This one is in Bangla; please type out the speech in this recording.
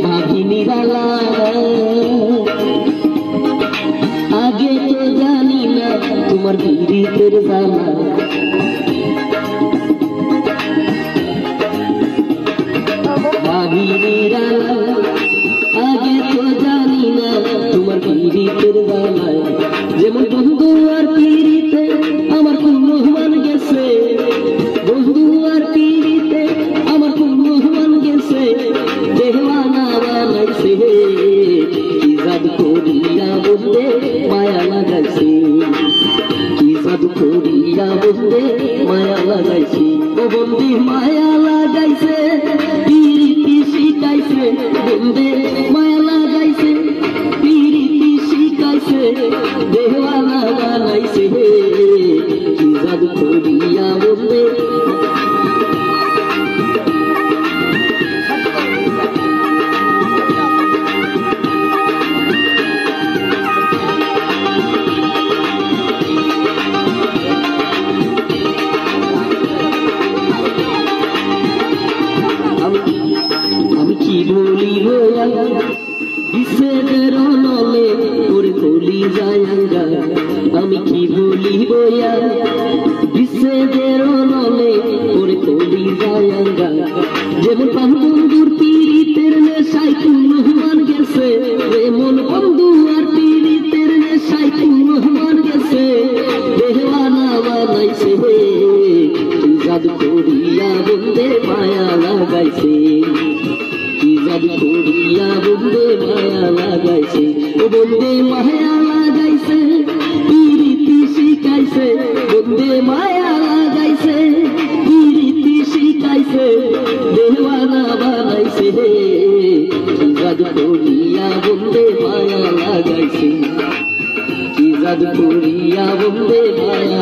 ভাবিনি রালা আগে তো জানি না তোমার পীড়িতের জ্বালা ভাবিনি রালা আগে তো জানি না তোমার পীড়িতের জ্বালায় যেমন বন্ধু আর পীড়িতে আমার কোন মান গেছে বন্ধু আর পীড়িতে আমার কোন মান গেছে দেওয়ানা বানাইছে কি জাদু করিয়া বন্ধে মায়া লাগাইছে কি জাদু করিয়া বন্ধে মায়া লাগাইছে ও বন্ধে মায়া লাগাইছে পীড়িতি শিখাইছে বন্ধে মায়া লাগাইছে পীড়িতি শিখাইছে দেওয়ানা বানাইছে কি জাদু করিয়া বন্ধে আমি কি বলিব বিচ্ছেদের নলে ওর কলি যায়ঙ্গা আমি কি বলিব বিচ্ছেদের নলে ওর কলি যায়ঙ্গা যেমন বন্ধুর পীড়িতের নেশায় কুলমান গেছে এমন বন্ধু আর পীড়িতের নেশায় কুলমান গেছে দেওয়ানা বানাইছে কি জাদু করিয়া বন্ধে মায়া লাগাইছে কি জাদু করিয়া বন্ধে মায়া লাগাইছে ও বন্ধে মায়া লাগাইছে পীড়িতি শিখাইছে বন্ধে মায়া লাগাইছে পীড়িতি শিখাইছে দেওয়ানা বানাইছে কি জাদু করিয়া বন্ধে মায়া লাগাইছে কি জাদু করিয়া বন্ধে মায়া